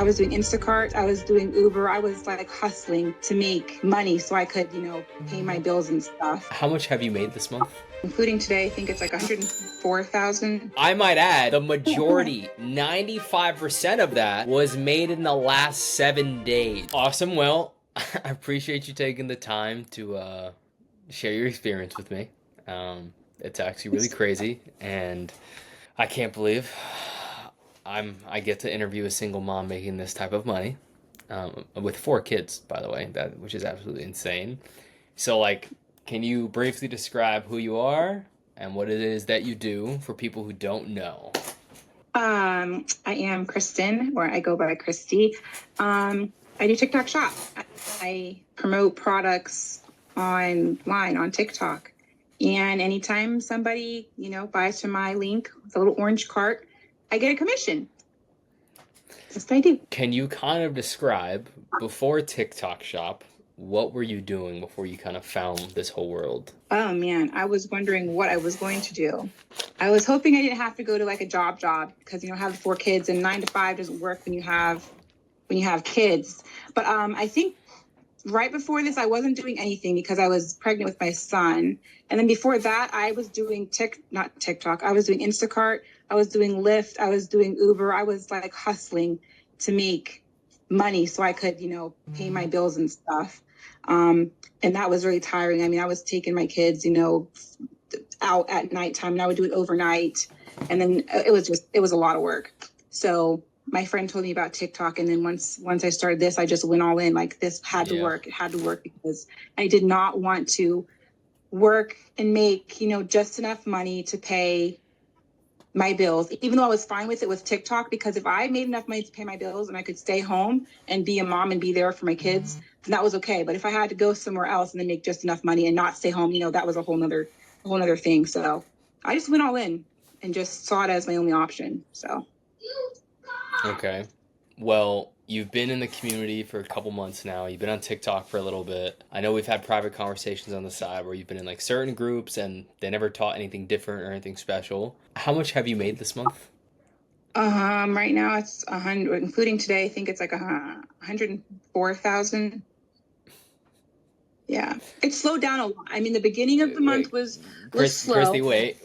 I was doing Instacart, I was doing Uber. I was like hustling to make money so I could, pay my bills and stuff. How much have you made this month? Including today, I think it's like 104,000. I might add, the majority, 95% of that was made in the last 7 days. Awesome. Well, I appreciate you taking the time to share your experience with me. It's actually really crazy, and I can't believe I get to interview a single mom making this type of money, with 4 kids, by the way, which is absolutely insane. So, like, can you briefly describe who you are and what it is that you do for people who don't know? I am Kristen, or I go by Christie. I do TikTok shop. I promote products online on TikTok. And anytime somebody, buys from my link with a little orange cart, I get a commission. That's what I do. Can you kind of describe, before TikTok shop, what were you doing before you kind of found this whole world? Oh man, I was wondering what I was going to do. I was hoping I didn't have to go to like a job because I have 4 kids, and 9 to 5 doesn't work when you have kids. But I think right before this, I wasn't doing anything because I was pregnant with my son. And then before that, I was doing not TikTok. I was doing Instacart. I was doing Lyft. I was doing Uber. I was like hustling to make money so I could, pay my bills and stuff. And that was really tiring. I mean, I was taking my kids, out at nighttime, and I would do it overnight. And then it was a lot of work. So my friend told me about TikTok. And then once I started this, I just went all in. Like, this had to work. It had to work because I did not want to work and make, just enough money to pay my bills, even though I was fine with it with TikTok, because if I made enough money to pay my bills and I could stay home and be a mom and be there for my kids, then that was okay. But if I had to go somewhere else and then make just enough money and not stay home, that was a whole nother thing. So I just went all in and just saw it as my only option. So. Okay. Well, you've been in the community for a couple months now. You've been on TikTok for a little bit. I know we've had private conversations on the side where you've been in like certain groups and they never taught anything different or anything special. How much have you made this month? Right now it's 100, including today. I think it's like 104,000. Yeah, it slowed down a lot. I mean, the beginning of the month was slow. Christy, wait.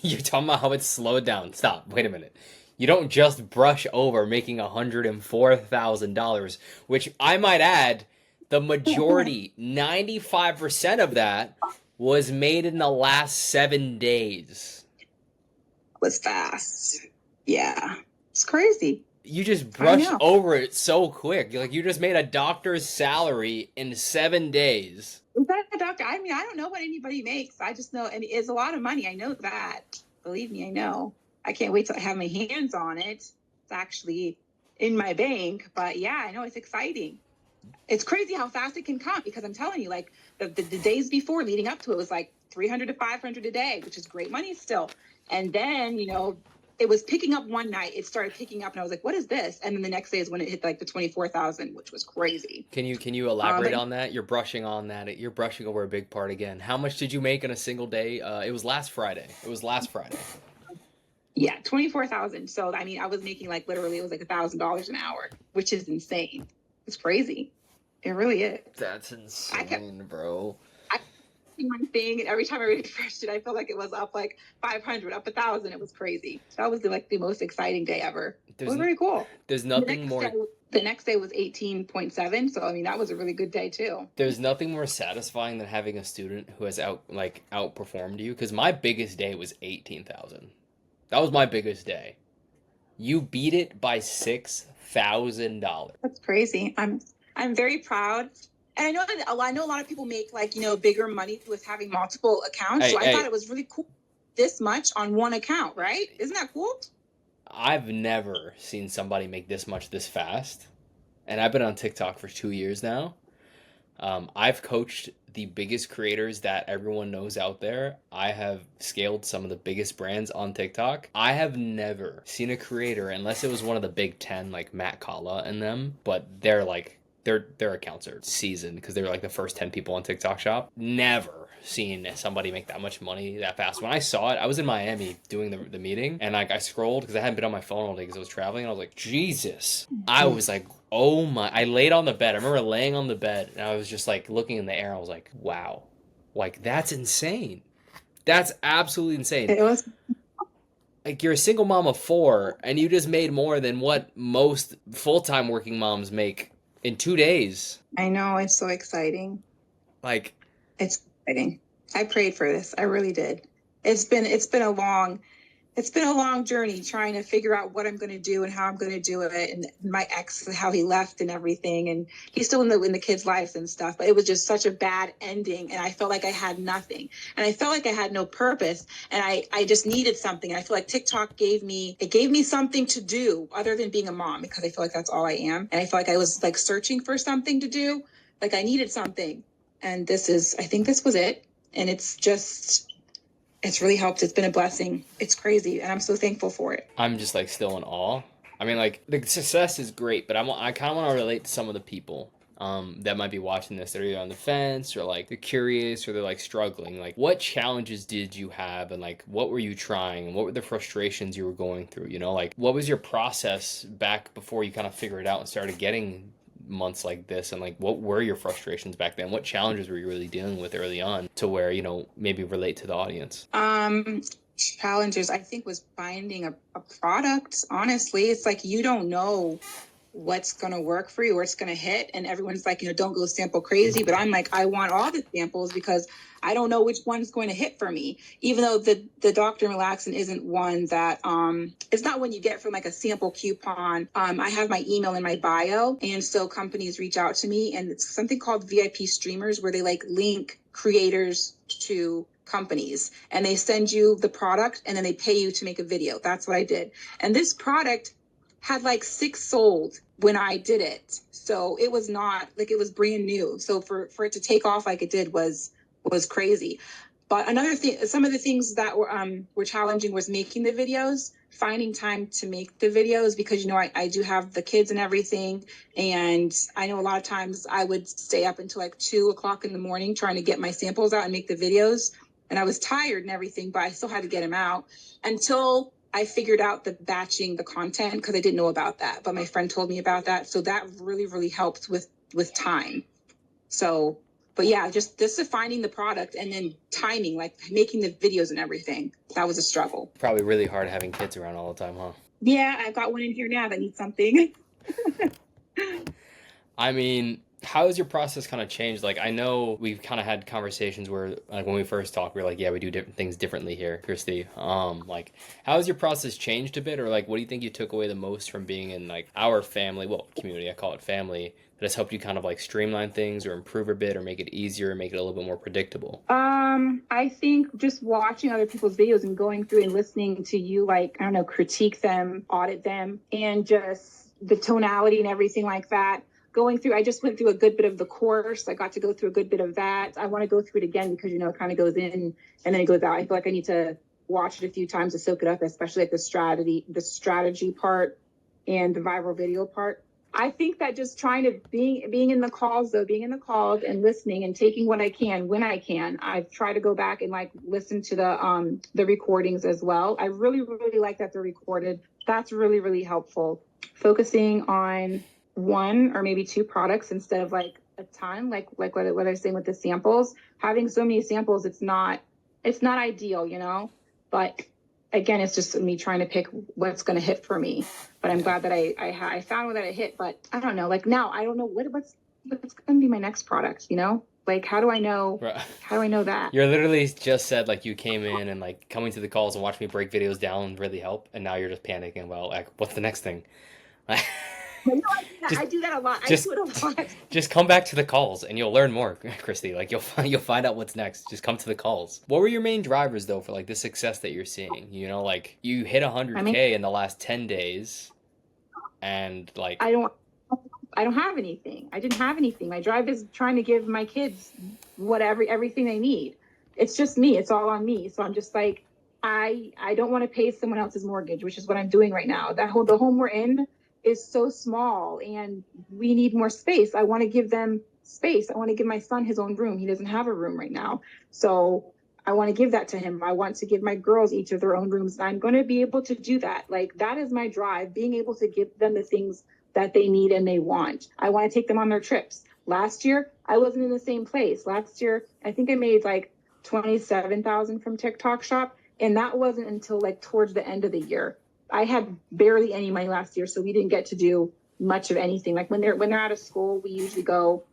You're talking about how it's slowed down. Stop. Wait a minute. You don't just brush over making $104,000, which I might add, the majority, 95% of that was made in the last 7 days. Was fast. Yeah, it's crazy. You just brushed over it so quick. Like, you just made a doctor's salary in 7 days. Is that a doctor? I mean, I don't know what anybody makes. I just know, and it's a lot of money. I know that. Believe me, I know. I can't wait till I have my hands on it. It's actually in my bank. But yeah, I know it's exciting. It's crazy how fast it can come, because I'm telling you, like the days before leading up to it was like 300 to 500 a day, which is great money still. And then, it was picking up one night. It started picking up and I was like, what is this? And then the next day is when it hit like the 24,000, which was crazy. Can you elaborate on that? You're brushing on that. You're brushing over a big part again. How much did you make in a single day? It was last Friday. Yeah, 24,000. So, I mean, I was making like literally, it was like $1,000 an hour, which is insane. It's crazy. It really is. That's insane, bro. I kept my thing, and every time I refreshed it, I felt like it was up like 500, up 1,000. It was crazy. That was the most exciting day ever. It was very cool. There's nothing more. The next day was 18.7. So, I mean, that was a really good day too. There's nothing more satisfying than having a student who has outperformed you. Because my biggest day was 18,000. That was my biggest day. You beat it by $6,000. That's crazy. I'm very proud. And I know a lot of people make bigger money with having multiple accounts. I thought it was really cool this much on one account, right? Isn't that cool? I've never seen somebody make this much this fast. And I've been on TikTok for 2 years now. I've coached the biggest creators that everyone knows out there. I have scaled some of the biggest brands on TikTok. I have never seen a creator, unless it was one of the big 10, like Matt Kalla and them, but they're like their accounts are seasoned because they were like the first 10 people on TikTok Shop. Never seen somebody make that much money that fast. When I saw it, I was in Miami doing the meeting, and like I scrolled because I hadn't been on my phone all day because I was traveling, and I was like, Jesus. I was like, oh my. I laid on the bed. I remember laying on the bed, and I was just like looking in the air. I was like, wow, like that's insane. That's absolutely insane. It was. Like, you're a single mom of 4, and you just made more than what most full-time working moms make in 2 days. I know, it's so exciting. Like, It's exciting. I prayed for this. I really did. It's been a long journey trying to figure out what I'm going to do and how I'm going to do it. And my ex, how he left and everything. And he's still in the kids' lives and stuff. But it was just such a bad ending. And I felt like I had nothing. And I felt like I had no purpose. And I just needed something. I feel like TikTok gave me something to do other than being a mom, because I feel like that's all I am. And I feel like I was like searching for something to do. Like I needed something. And I think this was it. And it's really helped. It's been a blessing. It's crazy. And I'm so thankful for it. I'm just like still in awe. I mean, like, the success is great, but I kind of want to relate to some of the people that might be watching this. They're either on the fence, or like they're curious, or they're like struggling. Like, what challenges did you have, and like what were you trying, and what were the frustrations you were going through? You know, like, what was your process back before you kind of figured it out and started getting months like this? And like, what were your frustrations back then? What challenges were you really dealing with early on to where, you know, maybe relate to the audience? Challenges, I think, was finding a product. Honestly, it's like you don't know what's going to work for you or it's going to hit, and everyone's like, don't go sample crazy, but I'm like, I want all the samples because I don't know which one's going to hit for me, even though the Dr. Relaxin isn't one that it's not one you get from like a sample coupon. I have my email in my bio, and so companies reach out to me, and it's something called VIP streamers, where they like link creators to companies, and they send you the product and then they pay you to make a video. That's what I did. And this product had like 6 sold when I did it. So it was not like, it was brand new. So for it to take off like it did was crazy. But another thing, some of the things that were challenging was making the videos, finding time to make the videos, because, I do have the kids and everything. And I know a lot of times I would stay up until like 2:00 in the morning trying to get my samples out and make the videos. And I was tired and everything, but I still had to get them out until I figured out the batching the content, because I didn't know about that. But my friend told me about that. So that really, really helped with time. So, but yeah, just finding the product and then timing, like making the videos and everything. That was a struggle. Probably really hard having kids around all the time, huh? Yeah, I've got one in here now that needs something. I mean, how has your process kind of changed? Like, I know we've kind of had conversations where, like, when we first talked, we are like, yeah, we do different things differently here, Christy. Like, how has your process changed a bit? Or, like, what do you think you took away the most from being in, like, our family, well, community, I call it family, that has helped you kind of, like, streamline things or improve a bit or make it easier, make it a little bit more predictable? I think just watching other people's videos and going through and listening to you, like, I don't know, critique them, audit them, and just the tonality and everything like that. I just went through a good bit of the course. I got to go through a good bit of that. I want to go through it again because, it kind of goes in and then it goes out. I feel like I need to watch it a few times to soak it up, especially like the strategy part and the viral video part. I think that just trying to being in the calls and listening and taking what I can when I can. I've tried to go back and like listen to the recordings as well. I really, really like that they're recorded. That's really, really helpful. Focusing on 1 or maybe 2 products instead of like a ton, like what I was saying with the samples. Having so many samples, it's not ideal, but again, it's just me trying to pick what's going to hit for me. But I'm glad that I found one that it hit. But I don't know, like now I don't know what's going to be my next product, like how do I know? Right. How do I know that? You're literally just said like you came in and like coming to the calls and watching me break videos down really help, and now you're just panicking. Well, like, what's the next thing? No, I do that a lot. I do it a lot. Just come back to the calls and you'll learn more, Christy. Like, you'll find out what's next. Just come to the calls. What were your main drivers though for like the success that you're seeing? Like you hit 100K in the last 10 days, and like I don't have anything. I didn't have anything. My drive is trying to give my kids everything they need. It's just me. It's all on me. So I'm just like, I don't want to pay someone else's mortgage, which is what I'm doing right now. The home we're in, is so small and we need more space. I want to give them space. I want to give my son his own room. He doesn't have a room right now. So I want to give that to him. I want to give my girls each of their own rooms. And I'm going to be able to do that. Like, that is my drive, being able to give them the things that they need and they want. I want to take them on their trips. Last year, I wasn't in the same place. Last year, I think I made like 27,000 from TikTok Shop. And that wasn't until like towards the end of the year. I had barely any money last year, so we didn't get to do much of anything. Like when they're out of school, we usually go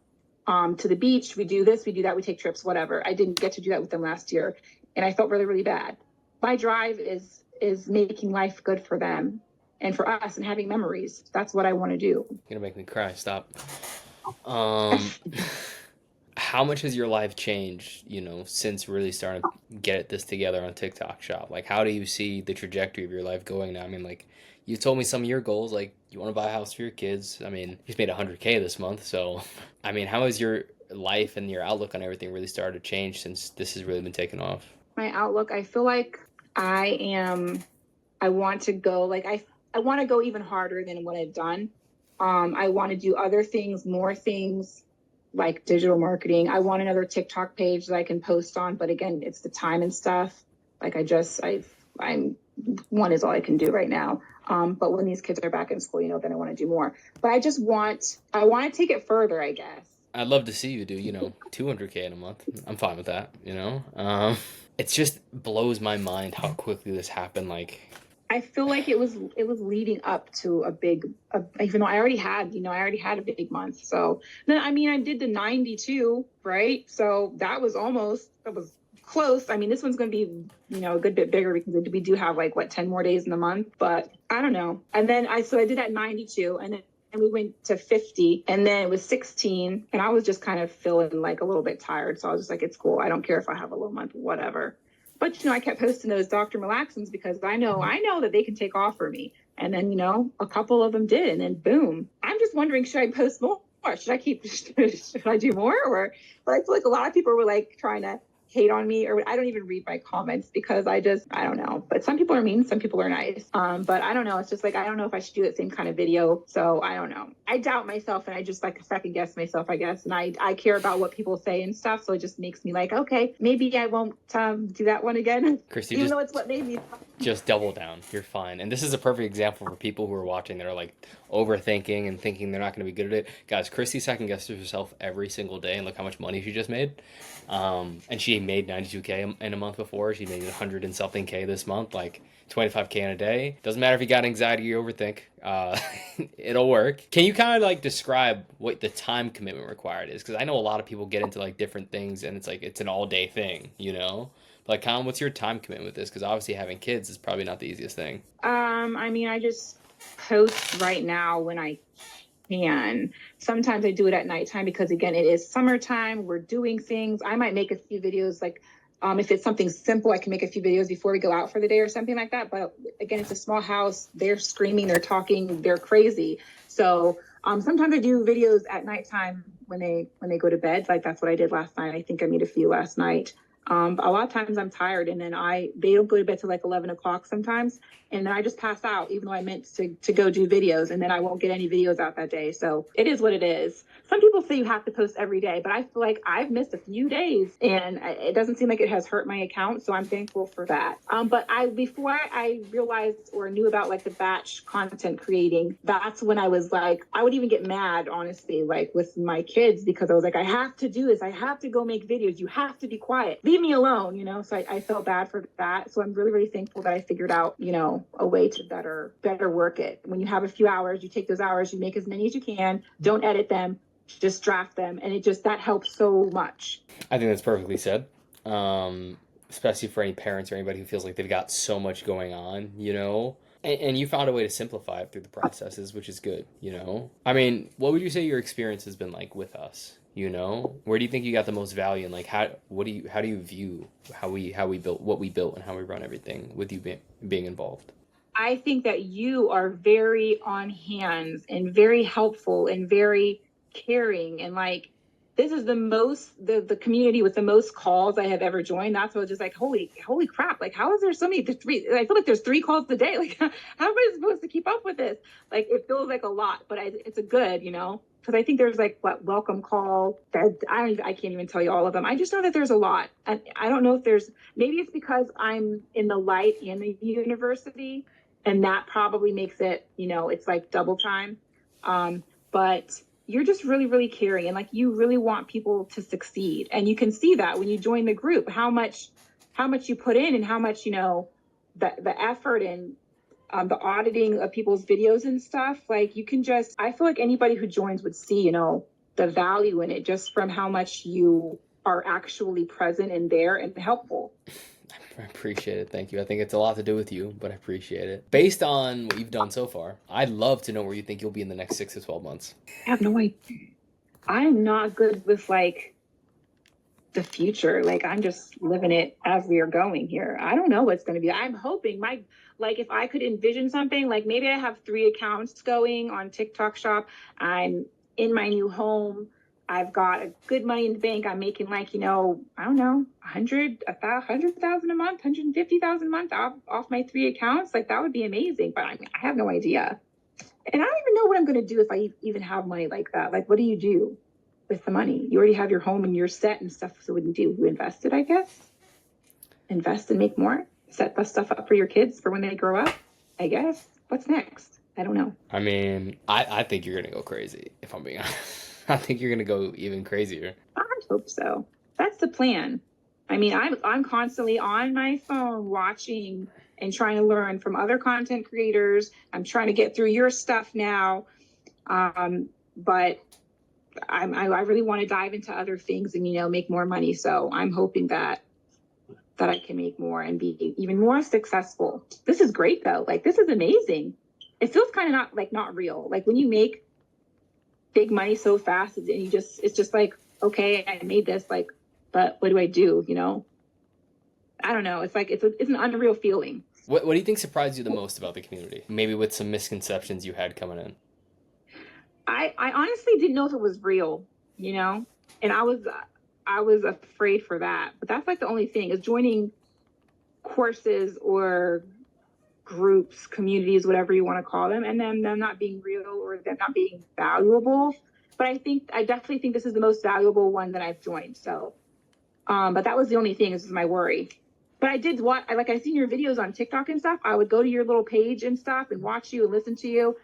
to the beach. We do this, we do that, we take trips, whatever. I didn't get to do that with them last year, and I felt really, really bad. My drive is making life good for them and for us and having memories. That's what I want to do. You're gonna make me cry. Stop. How much has your life changed, since really starting to get this together on TikTok Shop? Like, how do you see the trajectory of your life going now? I mean, like, you told me some of your goals, like, you want to buy a house for your kids. I mean, you just made 100K this month. So, I mean, how has your life and your outlook on everything really started to change since this has really been taking off? My outlook, I feel like I want to go, like, I want to go even harder than what I've done. I want to do other things, more things, like digital marketing. I want another TikTok page that I can post on, but again, it's the time and stuff. Like, I'm one is all I can do right now. But when these kids are back in school, then I want to do more. But I want to take it further, I guess. I'd love to see you do, 200K in a month. I'm fine with that, It just blows my mind how quickly this happened. Like, I feel like it was leading up to even though I already had a big month. So then, I mean, I did the 92, right? So that was close. I mean, this one's going to be, a good bit bigger because we do have like 10 more days in the month, but I don't know. And then I did that 92 and we went to 50 and then it was 16 and I was just kind of feeling like a little bit tired. So I was just like, it's cool. I don't care if I have a low month, whatever. But, I kept posting those Dr. Malaxins because I know that they can take off for me. And then, a couple of them did. And then boom, I'm just wondering, should I post more? Should I do more? But I feel like a lot of people were like trying to hate on me, or I don't even read my comments because I don't know. But some people are mean, some people are nice. But I don't know. It's just like, I don't know if I should do that same kind of video. So I don't know. I doubt myself and I just like second guess myself, I guess. And I care about what people say and stuff. So it just makes me like, okay, maybe I won't do that one again. Christy, even though it's what made me. Just double down. You're fine. And this is a perfect example for people who are watching that are like overthinking and thinking they're not going to be good at it. Guys, Christy second guesses herself every single day, and look how much money she just made. And she made 92K in a month before. She made 100 and something K this month, like 25K in a day. Doesn't matter if you got anxiety or overthink. It'll work. Can you kind of like describe what the time commitment required is? Because I know a lot of people get into like different things and it's like it's an all day thing, Like, Colin, what's your time commitment with this? Because obviously having kids is probably not the easiest thing. I mean, I just post right now when I can. Sometimes I do it at nighttime because, again, it is summertime. We're doing things. I might make a few videos, like if it's something simple, I can make a few videos before we go out for the day or something like that. But again, it's a small house. They're screaming, they're talking, they're crazy. So sometimes I do videos at nighttime when they go to bed. Like that's what I did last night. I think I made a few last night. A lot of times I'm tired and then they don't go to bed till like 11 o'clock sometimes. And then I just pass out, even though I meant to go do videos, and then I won't get any videos out that day. So it is what it is. Some people say you have to post every day, but I feel like I've missed a few days and it doesn't seem like it has hurt my account. So I'm thankful for that. But before I realized or knew about like the batch content creating, that's when I was like, I would even get mad, honestly, like with my kids, because I was like, I have to do this. I have to go make videos. You have to be quiet. Leave me alone, So I felt bad for that. So I'm really, really thankful that I figured out, a way to better work it. When you have a few hours, you take those hours, you make as many as you can, don't edit them, just draft them. And that helps so much. I think that's perfectly said. Especially for any parents or anybody who feels like they've got so much going on, And you found a way to simplify it through the processes, which is good, I mean, what would you say your experience has been like with us? Where do you think you got the most value, and like how do you view how we built what we built and how we run everything with you being involved? I think that you are very on hands and very helpful and very caring, and like this is the community with the most calls I have ever joined. That's what I was just like, holy crap. Like, how is there so many, I feel like there's 3 calls a day. Like, how am I supposed to keep up with this? Like, it feels like a lot, but it's a good, because I think there's like what welcome call that I can't even tell you all of them. I just know that there's a lot. And I don't know if maybe it's because I'm in the light and the university, and that probably makes it, it's like double time. But you're just really, really caring, and like you really want people to succeed. And you can see that when you join the group, how much you put in, and how much, the effort and the auditing of people's videos and stuff. Like I feel like anybody who joins would see, the value in it just from how much you are actually present and there and helpful. I appreciate it. Thank you. I think it's a lot to do with you, but I appreciate it. Based on what you've done so far, I'd love to know where you think you'll be in the next 6 to 12 months. I have no idea. I'm not good with like the future. Like, I'm just living it as we are going here. I don't know what's going to be. I'm hoping if I could envision something, like maybe I have 3 accounts going on TikTok Shop. I'm in my new home. I've got a good money in the bank. I'm making like, I don't know, 100,000 a month, 150,000 a month off my 3 accounts. Like, that would be amazing. But I have no idea. And I don't even know what I'm going to do if I even have money like that. Like, what do you do with the money? You already have your home and you're set and stuff. So what do? You invest it, I guess. Invest and make more. Set the stuff up for your kids for when they grow up, I guess. What's next? I don't know. I mean, I think you're going to go crazy, if I'm being honest. I think you're going to go even crazier. I hope so. That's the plan. I mean, I'm constantly on my phone watching and trying to learn from other content creators. I'm trying to get through your stuff now. But I really want to dive into other things and, make more money. So I'm hoping that I can make more and be even more successful. This is great though. Like, this is amazing. It feels kind of not real. Like, when you make big money so fast and it's just like, okay, I made this, like, but what do I do? I don't know. It's like, it's an unreal feeling. What do you think surprised you the most about the community? Maybe with some misconceptions you had coming in. I honestly didn't know if it was real, and I was afraid for that. But that's like the only thing is joining courses or groups, communities, whatever you want to call them, and then them not being real or them not being valuable. But I definitely think this is the most valuable one that I've joined. So, but that was the only thing. This is my worry. But I did I seen your videos on TikTok and stuff. I would go to your little page and stuff and watch you and listen to you.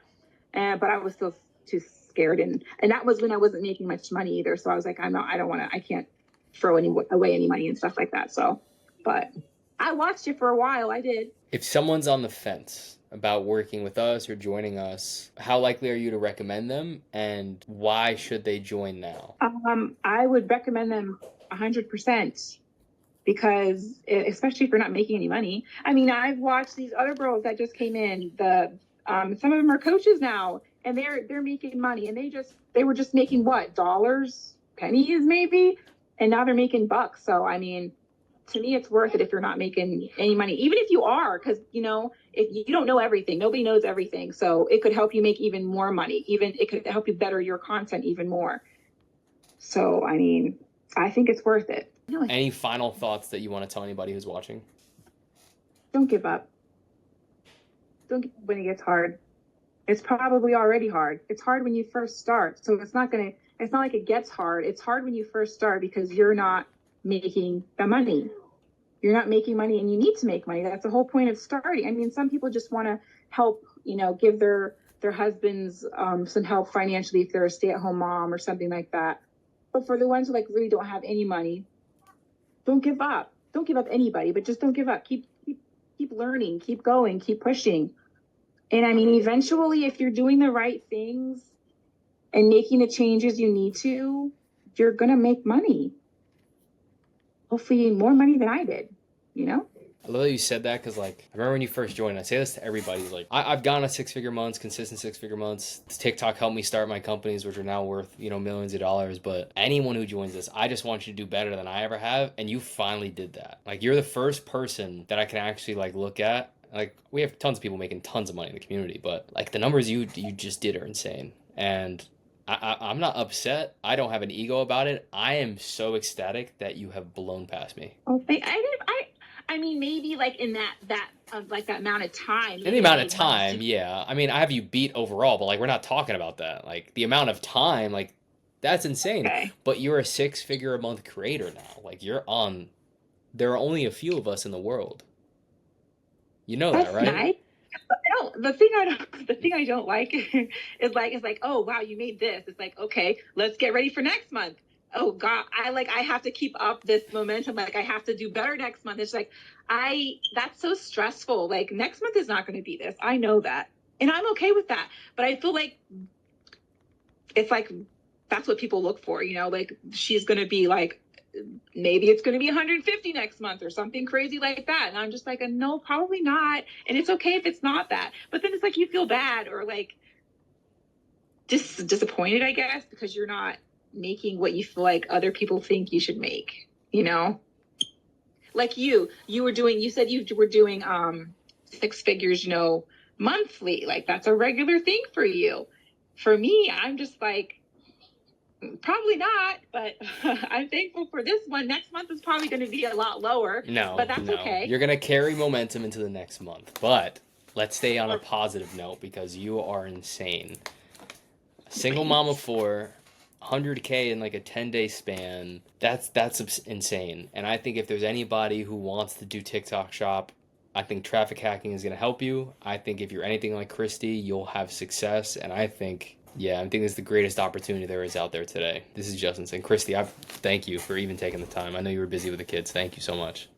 But I was still too scared. And that was when I wasn't making much money either. So I was like, I can't throw away any money and stuff like that. So, but I watched you for a while. I did. If someone's on the fence about working with us or joining us, how likely are you to recommend them, and why should they join now? I would recommend them 100%, because especially if you're not making any money. I mean, I've watched these other girls that just came in. Some of them are coaches now, and they're making money, and they were just making what, dollars, pennies maybe, and now they're making bucks. So I mean, to me, it's worth it if you're not making any money, even if you are, because if you don't know everything, nobody knows everything. So it could help you make even more money. Even it could help you better your content even more. So I mean, I think it's worth it. Any final thoughts that you want to tell anybody who's watching? Don't give up. Don't give up when it gets hard. It's probably already hard. It's hard when you first start. So it's not like it gets hard. It's hard when you first start because you're not making the money. You're not making money, and you need to make money. That's the whole point of starting. I mean, some people just want to help, give their husbands some help financially if they're a stay-at-home mom or something like that. But for the ones who really don't have any money, don't give up. Don't give up anybody, but just don't give up. Keep learning, keep going, keep pushing. And I mean, eventually, if you're doing the right things and making the changes you need to, you're going to make money. Hopefully more money than I did, I love that you said that, because I remember when you first joined, I say this to everybody, I've gone on 6-figure months, consistent 6-figure months. TikTok helped me start my companies, which are now worth, millions of dollars. But anyone who joins this, I just want you to do better than I ever have. And you finally did that. You're the first person that I can actually look at. We have tons of people making tons of money in the community, but the numbers you just did are insane. And I'm not upset. I don't have an ego about it. I am so ecstatic that you have blown past me. Oh, I mean, maybe like in that amount of time, In the maybe I amount of made one time, super. yeah. I mean, I have you beat overall, but like we're not talking about that. Like the amount of time, like that's insane. Okay, But you're a six-figure a month creator now. Like you're on. There are only a few of us in the world. You know that, that's right? nice. No, the thing I don't like is like, oh wow, you made this. It's like, okay, let's get ready for next month. Oh God, I have to keep up this momentum. Like I have to do better next month. It's like that's so stressful. Like next month is not going to be this. I know that. And I'm okay with that. But I feel like it's like that's what people look for, you know, like she's going to be like maybe it's going to be 150 next month or something crazy like that. And I'm just like, no, probably not. And it's okay if it's not that. But then it's like you feel bad or like just disappointed, I guess, because you're not making what you feel like other people think you should make, you know? Like you said you were doing six figures, you know, monthly. Like that's a regular thing for you. For me, I'm just like, probably not, but I'm thankful for this one. Next month is probably going to be a lot lower, but No, that's no. okay. You're gonna carry momentum into the next month. But let's stay on a positive note because you are insane. Single mom of Thanks. four, 100K in like a 10-day span. That's insane. And I think if there's anybody who wants to do TikTok shop, I think traffic hacking is going to help you. I think if you're anything like Christie, you'll have success. And I think, yeah, I think this is the greatest opportunity there is out there today. This is Justin saying, Christie, I thank you for even taking the time. I know you were busy with the kids. Thank you so much.